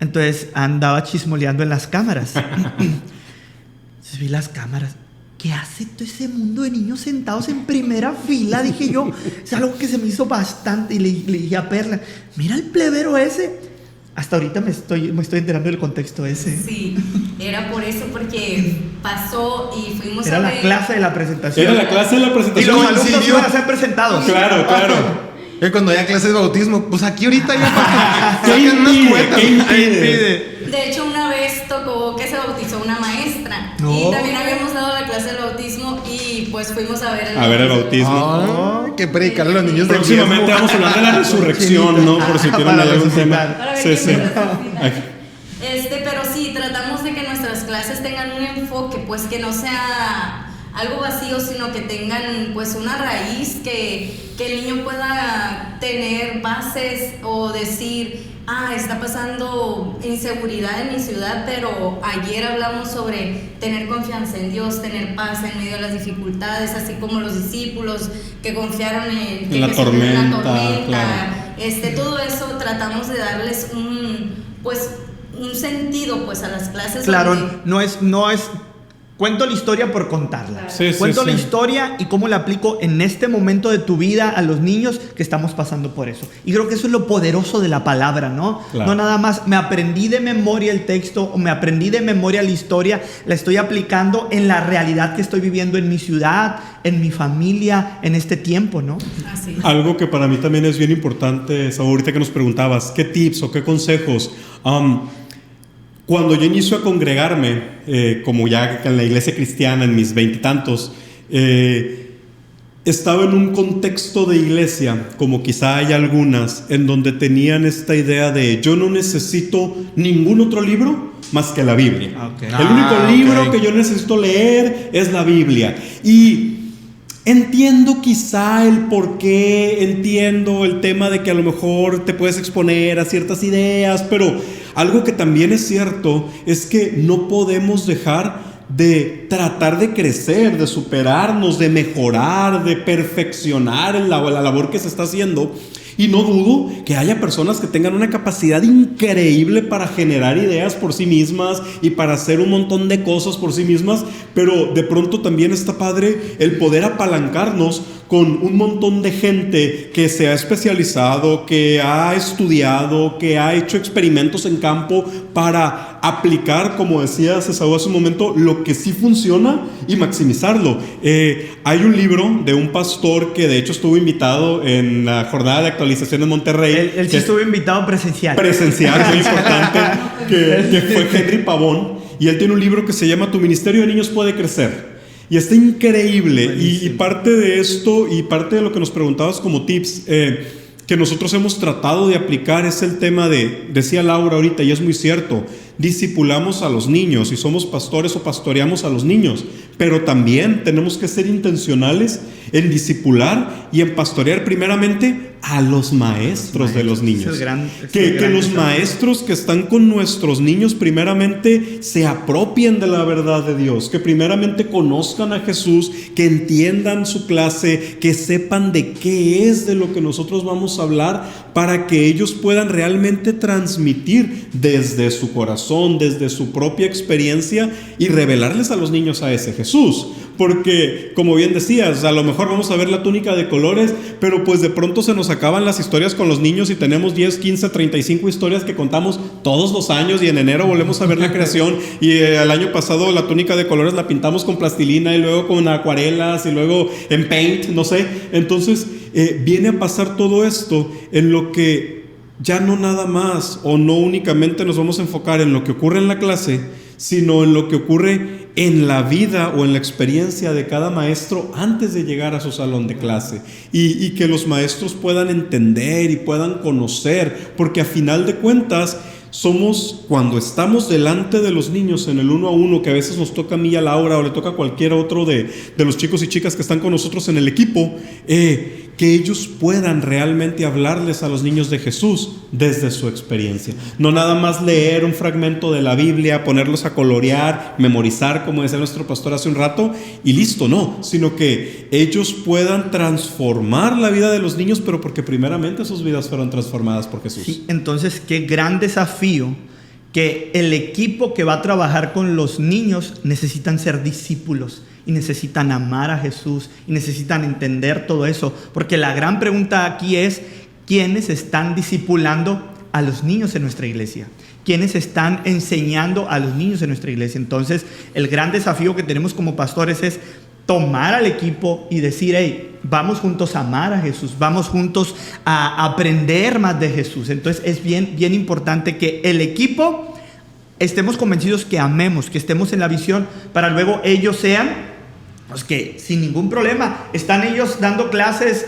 Entonces andaba chismoleando en las cámaras. Entonces vi las cámaras. ¿Qué hace todo ese mundo de niños sentados en primera fila? Dije yo. Es algo que se me hizo bastante. Y le dije a Perla: mira el plebero ese. Hasta ahorita me estoy enterando del contexto ese. Sí, era por eso, porque pasó y fuimos Era a la ver. clase de la presentación. Era la clase de la Y presentación. los alumnos iban a ser presentados. Claro, claro. Cuando haya clases de bautismo, pues aquí ahorita ya ¿Qué sacan unas impide? cuetas. ¿Qué impide? De hecho, una vez tocó que se bautizó una maestra. No. Y también habíamos dado la clase del bautismo y pues fuimos a ver el bautismo. Ay, que predicar a los niños de Próximamente vamos a hablar de la resurrección, ¿no? Por si tienen Para ahí algún tema. resucitar. Para ver Sí, quién sí. se resucita. Pero sí, tratamos de que nuestras clases tengan un enfoque, pues que no sea algo vacío, sino que tengan pues una raíz, que el niño pueda tener bases o decir: está pasando inseguridad en mi ciudad, pero ayer hablamos sobre tener confianza en Dios, tener paz en medio de las dificultades, así como los discípulos que confiaron en la Jesús tormenta, en la tormenta. claro. Todo eso tratamos de darles un sentido pues a las clases. Claro, donde- no es cuento la historia por contarla. Sí, sí, Cuento la sí. historia y cómo la aplico en este momento de tu vida a los niños que estamos pasando por eso. Y creo que eso es lo poderoso de la palabra, ¿no? Claro. No nada más me aprendí de memoria el texto o me aprendí de memoria la historia, la estoy aplicando en la realidad que estoy viviendo en mi ciudad, en mi familia, en este tiempo, ¿no? Así es. Algo que para mí también es bien importante, Saúl, ahorita que nos preguntabas, ¿qué tips o qué consejos? Cuando yo inicio a congregarme, como ya en la iglesia cristiana, en mis veintitantos, estaba en un contexto de iglesia, como quizá hay algunas, en donde tenían esta idea de: yo no necesito ningún otro libro más que la Biblia. Okay. El único libro que yo necesito leer es la Biblia. Y entiendo quizá el por qué, entiendo el tema de que a lo mejor te puedes exponer a ciertas ideas, pero algo que también es cierto es que no podemos dejar de tratar de crecer, de superarnos, de mejorar, de perfeccionar la labor que se está haciendo. Y no dudo que haya personas que tengan una capacidad increíble para generar ideas por sí mismas y para hacer un montón de cosas por sí mismas, pero de pronto también está padre el poder apalancarnos con un montón de gente que se ha especializado, que ha estudiado, que ha hecho experimentos en campo para aplicar, como decía César hace un momento, lo que sí funciona y maximizarlo. Hay un libro de un pastor que de hecho estuvo invitado en la jornada de actualización en Monterrey. Él sí estuvo invitado presencial. Presencial, muy importante, que fue Henry Pavón. Y él tiene un libro que se llama Tu ministerio de niños puede crecer. Y está increíble. Y parte de esto y parte de lo que nos preguntabas como tips que nosotros hemos tratado de aplicar es el tema de, decía Laura ahorita, y es muy cierto, discipulamos a los niños y somos pastores o pastoreamos a los niños, pero también tenemos que ser intencionales en discipular y en pastorear primeramente a los maestros de los niños. Que los maestros que están con nuestros niños primeramente se apropien de la verdad de Dios, que primeramente conozcan a Jesús, que entiendan su clase, que sepan de qué es de lo que nosotros vamos a hablar, para que ellos puedan realmente transmitir desde su corazón, desde su propia experiencia, y revelarles a los niños a ese Jesús. Porque, como bien decías, a lo mejor vamos a ver la túnica de colores, pero pues de pronto se nos acaban las historias con los niños y tenemos 10, 15, 35 historias que contamos todos los años, y en enero volvemos a ver la creación, y el año pasado la túnica de colores la pintamos con plastilina y luego con acuarelas y luego en paint, no sé. Entonces viene a pasar todo esto en lo que ya no nada más o no únicamente nos vamos a enfocar en lo que ocurre en la clase, sino en lo que ocurre en la vida o en la experiencia de cada maestro antes de llegar a su salón de clase, y que los maestros puedan entender y puedan conocer, porque a final de cuentas somos, cuando estamos delante de los niños en el 1 a 1, que a veces nos toca a mí y a Laura o le toca a cualquier otro de los chicos y chicas que están con nosotros en el equipo, que ellos puedan realmente hablarles a los niños de Jesús desde su experiencia. No nada más leer un fragmento de la Biblia, ponerlos a colorear, memorizar, como decía nuestro pastor hace un rato, y listo, no, sino que ellos puedan transformar la vida de los niños, pero porque primeramente sus vidas fueron transformadas por Jesús. Sí, entonces qué gran desafío que el equipo que va a trabajar con los niños necesitan ser discípulos y necesitan amar a Jesús y necesitan entender todo eso, porque la gran pregunta aquí es: ¿quiénes están discipulando a los niños en nuestra iglesia? ¿Quiénes están enseñando a los niños en nuestra iglesia? Entonces el gran desafío que tenemos como pastores es tomar al equipo y decir: hey, vamos juntos a amar a Jesús, vamos juntos a aprender más de Jesús. Entonces es bien importante que el equipo estemos convencidos, que amemos, que estemos en la visión, para luego ellos sean los que sin ningún problema están ellos dando clases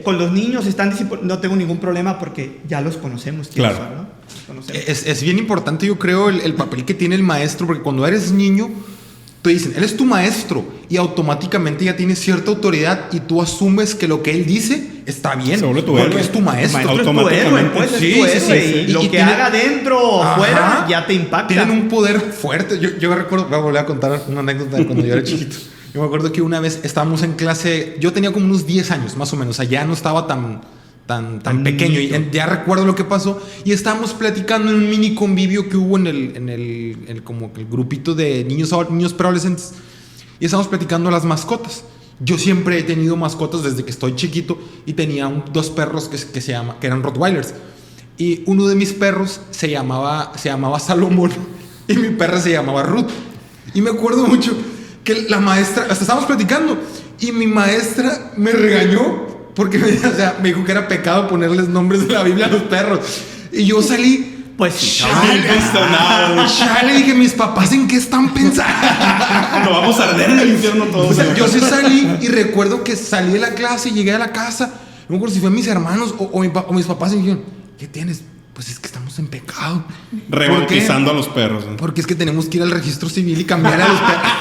con los niños, no tengo ningún problema porque ya los conocemos. Claro. Son, ¿no? Los conocemos. Es bien importante, yo creo, el papel que tiene el maestro, porque cuando eres niño te dicen, él es tu maestro, y automáticamente ya tienes cierta autoridad y tú asumes que lo que él dice está bien, se vuelve tu porque héroe. es tu maestro. Automáticamente. Y lo que haga dentro o afuera ya te impacta. Tienen un poder fuerte. Yo recuerdo, voy a volver a contar una anécdota de cuando yo era chiquito. Yo me acuerdo que una vez estábamos en clase, yo tenía como unos 10 años más o menos, o sea, ya no estaba tan pequeño, y ya recuerdo lo que pasó, y estábamos platicando en un mini convivio que hubo en el como el grupito de niños preadolescentes, y estábamos platicando las mascotas. Yo siempre he tenido mascotas desde que estoy chiquito, y tenía dos perros que eran Rottweilers, y uno de mis perros se llamaba Salomón y mi perra se llamaba Ruth. Y me acuerdo mucho que la maestra, hasta estábamos platicando, y mi maestra me regañó porque me dijo que era pecado ponerles nombres de la Biblia a los perros. Y yo salí, pues sí, chale, dije, mis papás, ¿en qué están pensando? No, vamos a arder en el infierno todos. O sea, yo sí salí, y recuerdo que salí de la clase y llegué a la casa. No me acuerdo si fue mis hermanos o mis papás, y me dijeron, ¿qué tienes? Pues es que estamos en pecado. Rebautizando a los perros, ¿no? Porque es que tenemos que ir al registro civil y cambiar a los perros.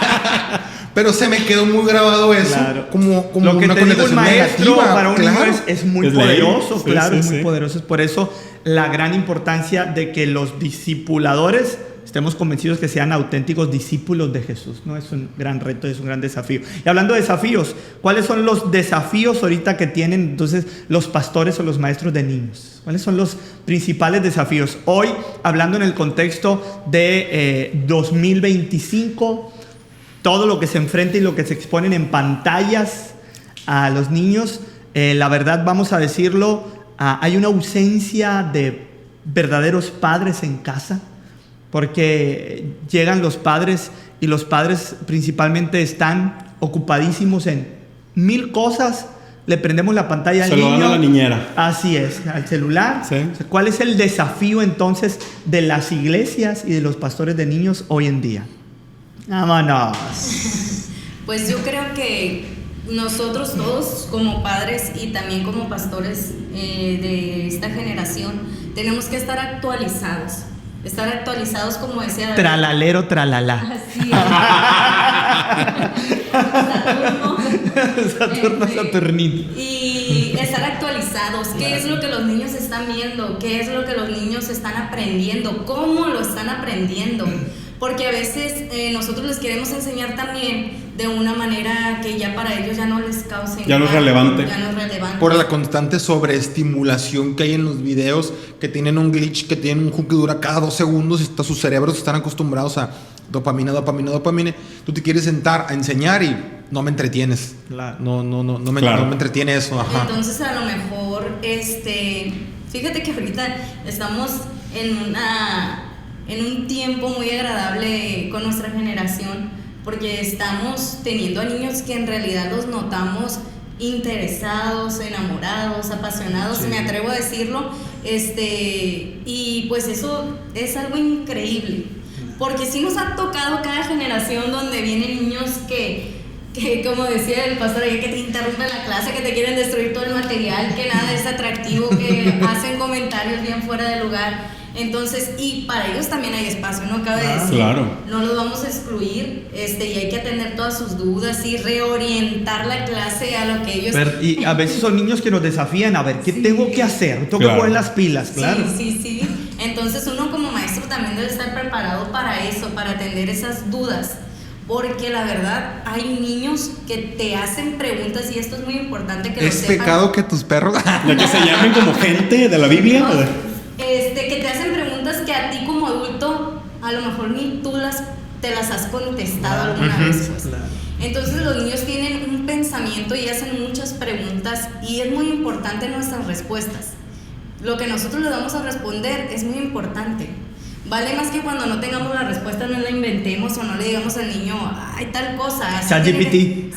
Pero se me quedó muy grabado eso. Claro. Como lo que una te digo, un maestro negativa, para un niño es muy poderoso. Sí, claro, sí, es muy poderoso. Es por eso la gran importancia de que los discipuladores estemos convencidos que sean auténticos discípulos de Jesús, ¿no? Es un gran reto, es un gran desafío. Y hablando de desafíos, ¿cuáles son los desafíos ahorita que tienen entonces los pastores o los maestros de niños? ¿Cuáles son los principales desafíos? Hoy, hablando en el contexto de 2025, todo lo que se enfrenta y lo que se exponen en pantallas a los niños, la verdad, vamos a decirlo, hay una ausencia de verdaderos padres en casa, porque llegan los padres y los padres principalmente están ocupadísimos en 1000 cosas. Le prendemos la pantalla al niño. Se lo dan a la niñera. Así es, al celular. Sí. O sea, ¿cuál es el desafío entonces de las iglesias y de los pastores de niños hoy en día? ¡Vámonos! Pues yo creo que nosotros todos como padres y también como pastores de esta generación tenemos que estar actualizados. estar actualizados, como decía David. Tralalero, tralala. Así es. Saturno, Saturnín. Y estar actualizados. ¿Qué es lo que los niños están viendo? ¿Qué es lo que los niños están aprendiendo? ¿Cómo lo están aprendiendo? Porque a veces nosotros les queremos enseñar también de una manera que ya para ellos ya no les cause Ya no es relevante. Ya no es relevante. Por la constante sobreestimulación que hay en los videos, que tienen un glitch, que tienen un hook que dura cada 2 segundos y sus cerebros están acostumbrados a dopamina. Tú te quieres sentar a enseñar y no me entretienes. Claro. No me entretiene eso. Ajá. Entonces a lo mejor, fíjate que ahorita estamos en un tiempo muy agradable con nuestra generación, porque estamos teniendo a niños que en realidad los notamos interesados, enamorados, apasionados, me atrevo a decirlo, y pues eso es algo increíble, porque sí nos ha tocado cada generación donde vienen niños que como decía el pastor ayer, que te interrumpen la clase, que te quieren destruir todo el material, que nada es atractivo, que hacen comentarios bien fuera de lugar. Entonces, y para ellos también hay espacio, no cabe decir, claro. No los vamos a excluir, y hay que atender todas sus dudas y reorientar la clase a lo que ellos... Y a veces son niños que nos desafían, a ver, ¿qué tengo que hacer? Tengo que poner las pilas, claro. Sí. Entonces uno como maestro también debe estar preparado para eso, para atender esas dudas. Porque la verdad, hay niños que te hacen preguntas y esto es muy importante que lo ¿Es sepan. pecado que tus perros... ¿De que se llamen como gente de la Biblia? No, que te hacen preguntas que a ti como adulto a lo mejor ni tú te las has contestado alguna vez, pues. Claro. Entonces los niños tienen un pensamiento y hacen muchas preguntas y es muy importante nuestras respuestas. Lo que nosotros les vamos a responder es muy importante. Vale más que cuando no tengamos la respuesta no la inventemos o no le digamos al niño, ay, tal cosa. ChatGPT. Sí,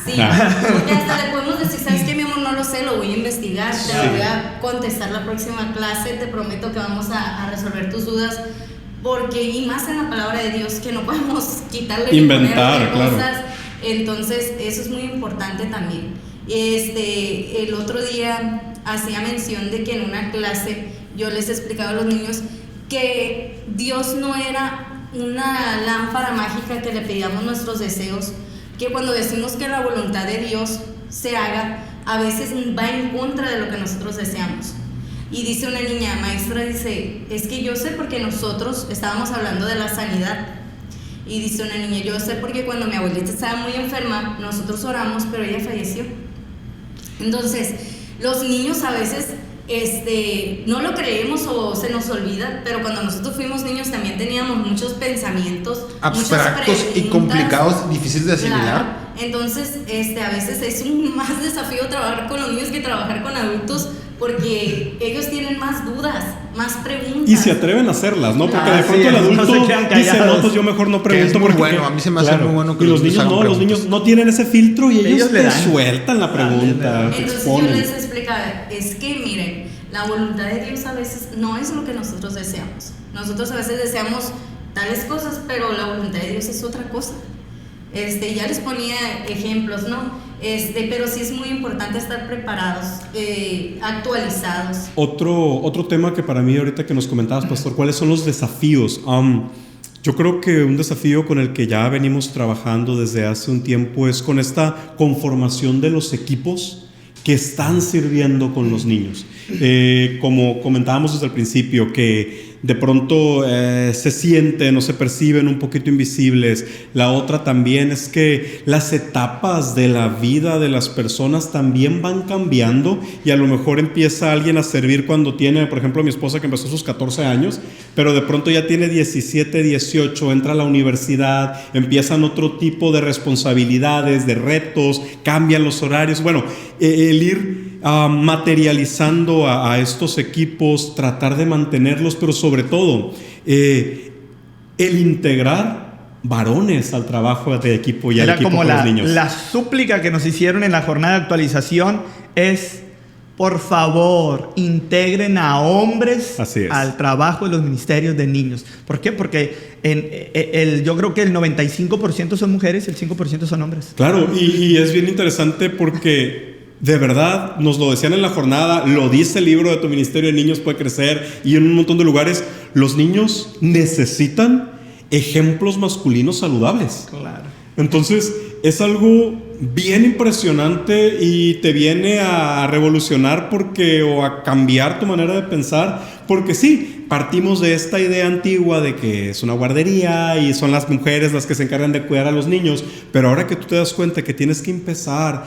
porque hasta le podemos decir, ¿sabes qué, mi amor? No lo sé, lo voy a investigar, te lo voy a contestar la próxima clase, te prometo que vamos a resolver tus dudas. Porque, y más en la palabra de Dios, que no podemos quitarle inventar, claro. cosas. Entonces, eso es muy importante también. El otro día hacía mención de que en una clase yo les explicaba a los niños que Dios no era una lámpara mágica que le pedíamos nuestros deseos, que cuando decimos que la voluntad de Dios se haga, a veces va en contra de lo que nosotros deseamos. Y dice una niña, maestra, dice, es que yo sé porque nosotros estábamos hablando de la sanidad. Y dice una niña, yo sé porque cuando mi abuelita estaba muy enferma, nosotros oramos, pero ella falleció. Entonces, los niños a veces no lo creemos o se nos olvida, pero cuando nosotros fuimos niños también teníamos muchos pensamientos abstractos y complicados, difíciles de asimilar. Claro. Entonces, a veces es un más desafío trabajar con los niños que trabajar con adultos, porque ellos tienen más dudas, más preguntas. Y se atreven a hacerlas, ¿no? Porque de pronto sí, el adulto no se quedan dice, callados. no, pues yo mejor no Que pregunto. es muy porque bueno, a mí se me hace muy bueno que y los niños hagan no, los preguntas. niños no tienen ese filtro y ellos le te dan. sueltan la pregunta, te Entonces yo exponen. les explicaba, es que miren, la voluntad de Dios a veces no es lo que nosotros deseamos. Nosotros a veces deseamos tales cosas, pero la voluntad de Dios es otra cosa. Ya les ponía ejemplos, ¿no? Pero sí es muy importante estar preparados, actualizados. Otro tema que para mí ahorita que nos comentabas, pastor, ¿cuáles son los desafíos? Yo creo que un desafío con el que ya venimos trabajando desde hace un tiempo es con esta conformación de los equipos que están sirviendo con los niños. Como comentábamos desde el principio, que de pronto se sienten o se perciben un poquito invisibles. La otra también es que las etapas de la vida de las personas también van cambiando y a lo mejor empieza alguien a servir cuando tiene, por ejemplo, mi esposa que empezó a sus 14 años, pero de pronto ya tiene 17, 18, entra a la universidad, empiezan otro tipo de responsabilidades, de retos, cambian los horarios. Bueno, el ir materializando a estos equipos, tratar de mantenerlos, pero sobre todo el integrar varones al trabajo de equipo y al equipo con los niños. La súplica que nos hicieron en la jornada de actualización es: por favor, integren a hombres al trabajo de los ministerios de niños. ¿Por qué? Porque yo creo que el 95% son mujeres y el 5% son hombres. Claro, y es bien interesante porque De verdad, nos lo decían en la jornada, lo dice el libro de Tu Ministerio de Niños Puede Crecer y en un montón de lugares, los niños necesitan ejemplos masculinos saludables. Claro. Entonces, es algo bien impresionante y te viene a revolucionar o a cambiar tu manera de pensar, porque sí, partimos de esta idea antigua de que es una guardería y son las mujeres las que se encargan de cuidar a los niños, pero ahora que tú te das cuenta que tienes que empezar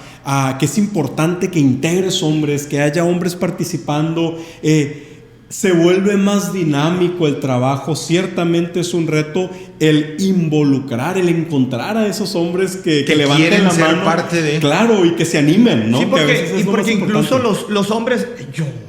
que es importante que integres hombres, que haya hombres participando, se vuelve más dinámico el trabajo. Ciertamente es un reto el involucrar, el encontrar a esos hombres que levanten la mano, parte de... Claro, y que se animen, ¿no? Sí, porque, porque incluso los hombres,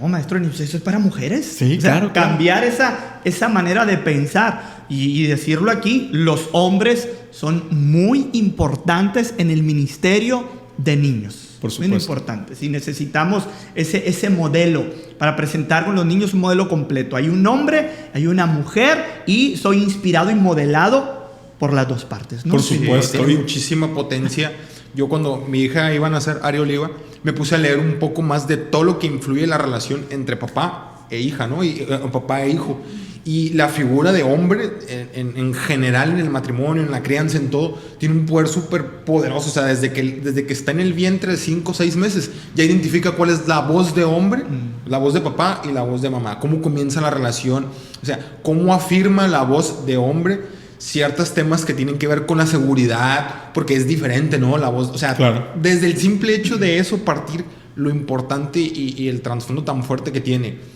maestro, ¿eso es para mujeres? Sí, claro. Cambiar esa manera de pensar y decirlo aquí, los hombres son muy importantes en el ministerio de niños. Por supuesto. Muy importantes. Y necesitamos ese modelo para presentar con los niños un modelo completo. Hay un hombre, hay una mujer y soy inspirado y modelado por las dos partes, ¿no? Por supuesto. Tiene muchísima potencia. Yo cuando mi hija iba a nacer, Ari Oliva, me puse a leer un poco más de todo lo que influye en la relación entre papá e hija, ¿no? Y papá e hijo. Y la figura de hombre, en general, en el matrimonio, en la crianza, en todo, tiene un poder súper poderoso. O sea, desde que está en el vientre de 5 o 6 meses, ya identifica cuál es la voz de hombre, la voz de papá y la voz de mamá. Cómo comienza la relación. O sea, cómo afirma la voz de hombre ciertos temas que tienen que ver con la seguridad, porque es diferente, ¿no? La voz, o sea, claro. Desde el simple hecho de eso partir lo importante y el trasfondo tan fuerte que tiene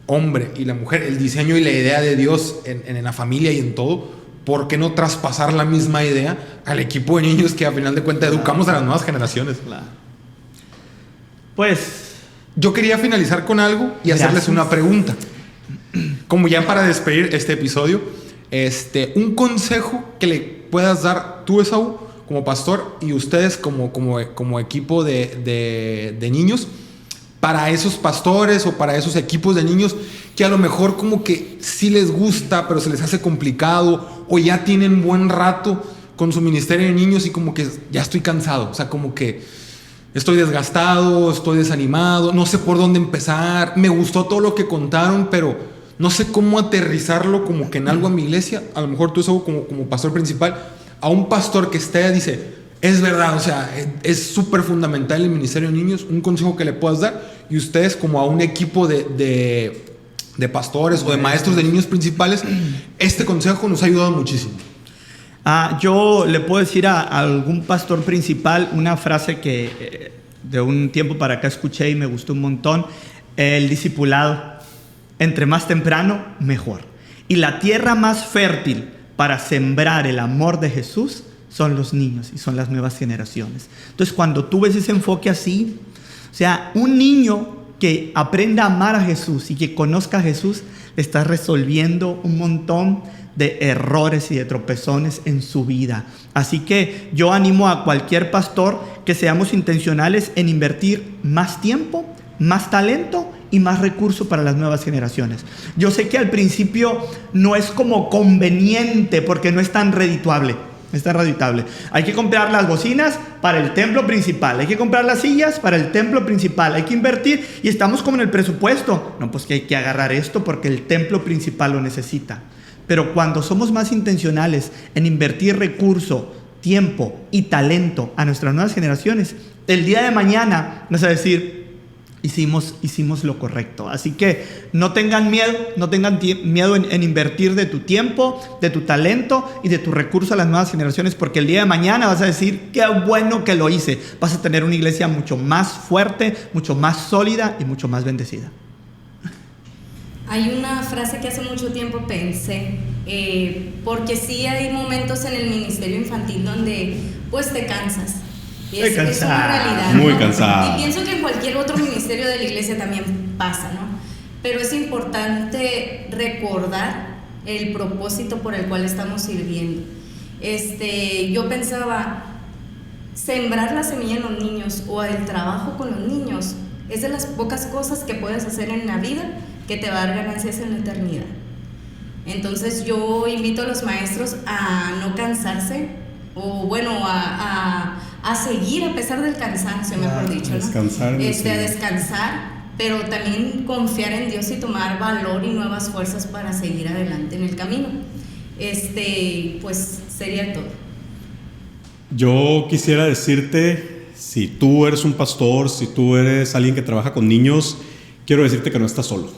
hombre y la mujer, el diseño y la idea de Dios en la familia y en todo, ¿por qué no traspasar la misma idea al equipo de niños que a final de cuentas educamos a las nuevas generaciones? Claro. Pues yo quería finalizar con algo y hacerles una pregunta, como ya para despedir este episodio, un consejo que le puedas dar tú, Esaú, como pastor, y ustedes como equipo de niños, para esos pastores o para esos equipos de niños que a lo mejor como que sí les gusta, pero se les hace complicado, o ya tienen buen rato con su ministerio de niños y como que ya estoy cansado, o sea, como que estoy desgastado, estoy desanimado, no sé por dónde empezar, me gustó todo lo que contaron, pero no sé cómo aterrizarlo como que en algo en mi iglesia. A lo mejor tú, eso como pastor principal, a un pastor que dice... Es verdad, o sea, es súper fundamental el ministerio de niños, un consejo que le puedas dar, y ustedes como a un equipo de pastores o de maestros de niños principales, este consejo nos ha ayudado muchísimo. Yo le puedo decir a algún pastor principal una frase que de un tiempo para acá escuché y me gustó un montón: el discipulado, entre más temprano, mejor. Y la tierra más fértil para sembrar el amor de Jesús son los niños y son las nuevas generaciones. Entonces, cuando tú ves ese enfoque así, o sea, un niño que aprenda a amar a Jesús y que conozca a Jesús, le está resolviendo un montón de errores y de tropezones en su vida. Así que yo animo a cualquier pastor que seamos intencionales en invertir más tiempo, más talento y más recursos para las nuevas generaciones. Yo sé que al principio no es como conveniente porque no es tan redituable. Está redituable. Hay que comprar las bocinas para el templo principal. Hay que comprar las sillas para el templo principal. Hay que invertir y estamos como en el presupuesto. No, pues que hay que agarrar esto porque el templo principal lo necesita. Pero cuando somos más intencionales en invertir recurso, tiempo y talento a nuestras nuevas generaciones, el día de mañana vas a decir, hicimos lo correcto. Así que no tengan miedo en invertir de tu tiempo, de tu talento y de tu recurso a las nuevas generaciones, porque el día de mañana vas a decir, qué bueno que lo hice. Vas a tener una iglesia mucho más fuerte, mucho más sólida y mucho más bendecida. Hay una frase que hace mucho tiempo pensé, porque sí hay momentos en el ministerio infantil donde pues te cansas. Es una realidad, muy ¿no? cansado. Y pienso que en cualquier otro ministerio de la iglesia también pasa, ¿no? Pero es importante recordar el propósito por el cual estamos sirviendo. Yo pensaba, sembrar la semilla en los niños o el trabajo con los niños es de las pocas cosas que puedes hacer en la vida que te va a dar ganancias en la eternidad. Entonces yo invito a los maestros a no cansarse, o bueno, a a seguir a pesar del cansancio, mejor dicho, ¿no? Descansar. A descansar, pero también confiar en Dios y tomar valor y nuevas fuerzas para seguir adelante en el camino. Pues sería todo. Yo quisiera decirte, si tú eres un pastor, si tú eres alguien que trabaja con niños, quiero decirte que no estás solo.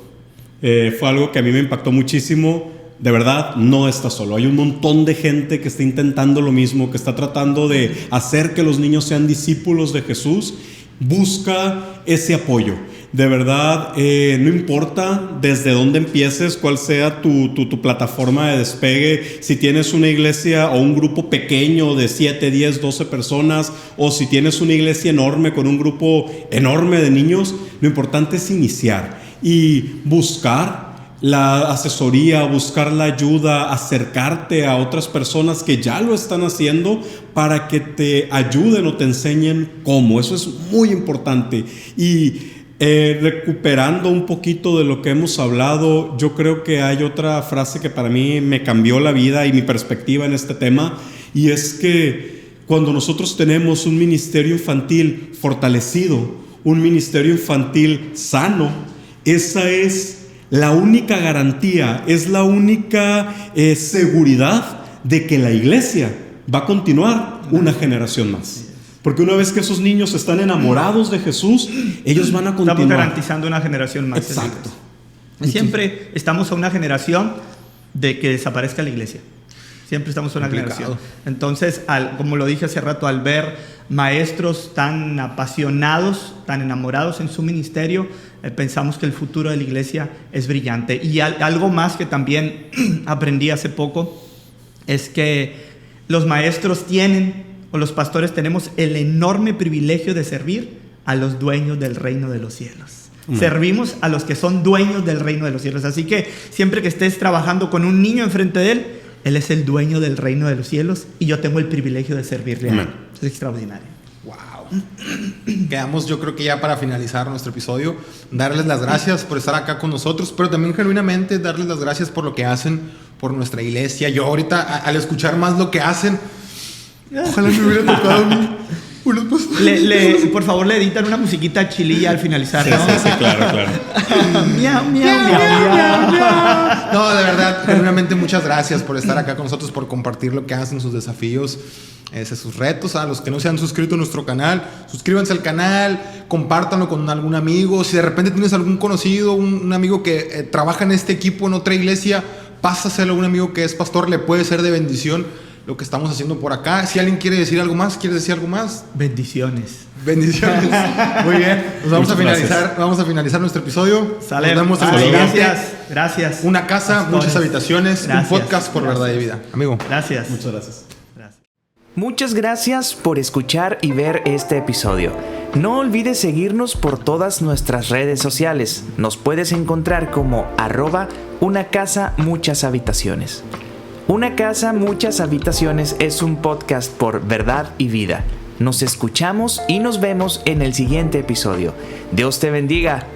Fue algo que a mí me impactó muchísimo. De verdad, no estás solo. Hay un montón de gente que está intentando lo mismo, que está tratando de hacer que los niños sean discípulos de Jesús. Busca ese apoyo. De verdad, no importa desde dónde empieces, cuál sea tu plataforma de despegue, si tienes una iglesia o un grupo pequeño de 7, 10, 12 personas, o si tienes una iglesia enorme con un grupo enorme de niños, lo importante es iniciar y buscar la asesoría, buscar la ayuda, acercarte a otras personas que ya lo están haciendo para que te ayuden o te enseñen cómo. Eso es muy importante. Y recuperando un poquito de lo que hemos hablado, yo creo que hay otra frase que para mí me cambió la vida y mi perspectiva en este tema, y es que cuando nosotros tenemos un ministerio infantil fortalecido, un ministerio infantil sano, esa es la única garantía, es la única seguridad de que la iglesia va a continuar una generación más. Porque una vez que esos niños están enamorados de Jesús, ellos van a continuar. Estamos garantizando una generación más. Exacto. Siempre estamos a una generación de que desaparezca la iglesia. Siempre estamos a una generación. Entonces, como lo dije hace rato, al ver maestros tan apasionados, tan enamorados en su ministerio, pensamos que el futuro de la iglesia es brillante. Y algo más que también aprendí hace poco es que los maestros o los pastores tenemos el enorme privilegio de servir a los dueños del reino de los cielos. Servimos a los que son dueños del reino de los cielos. Así que siempre que estés trabajando con un niño enfrente de él, él es el dueño del reino de los cielos y yo tengo el privilegio de servirle a él. Es extraordinario. Wow. Quedamos, yo creo que ya para finalizar nuestro episodio, darles las gracias por estar acá con nosotros, pero también genuinamente darles las gracias por lo que hacen por nuestra iglesia. Yo ahorita, al escuchar más lo que hacen, ojalá me hubiera tocado a mí. Por favor, le editan una musiquita chililla al finalizar. Sí, claro. Miau, miau, miau, miau. No, de verdad, genuinamente muchas gracias por estar acá con nosotros, por compartir lo que hacen, sus desafíos, sus retos. A los que no se han suscrito a nuestro canal, suscríbanse al canal, compártanlo con algún amigo. Si de repente tienes algún conocido, un amigo que trabaja en este equipo en otra iglesia, pásaselo a un amigo que es pastor, le puede ser de bendición lo que estamos haciendo por acá. Si alguien quiere decir algo más, ¿quieres decir algo más? Bendiciones. Muy bien. Nos vamos a finalizar nuestro episodio. Sale. Nos vemos en el siguiente. Gracias. Una casa, Pastores. muchas habitaciones. Gracias. Un podcast por verdad y vida. Amigo. Gracias. Muchas gracias. Muchas gracias por escuchar y ver este episodio. No olvides seguirnos por todas nuestras redes sociales. Nos puedes encontrar como @unacasa_muchas_habitaciones. Una casa, muchas habitaciones es un podcast por verdad y vida. Nos escuchamos y nos vemos en el siguiente episodio. Dios te bendiga.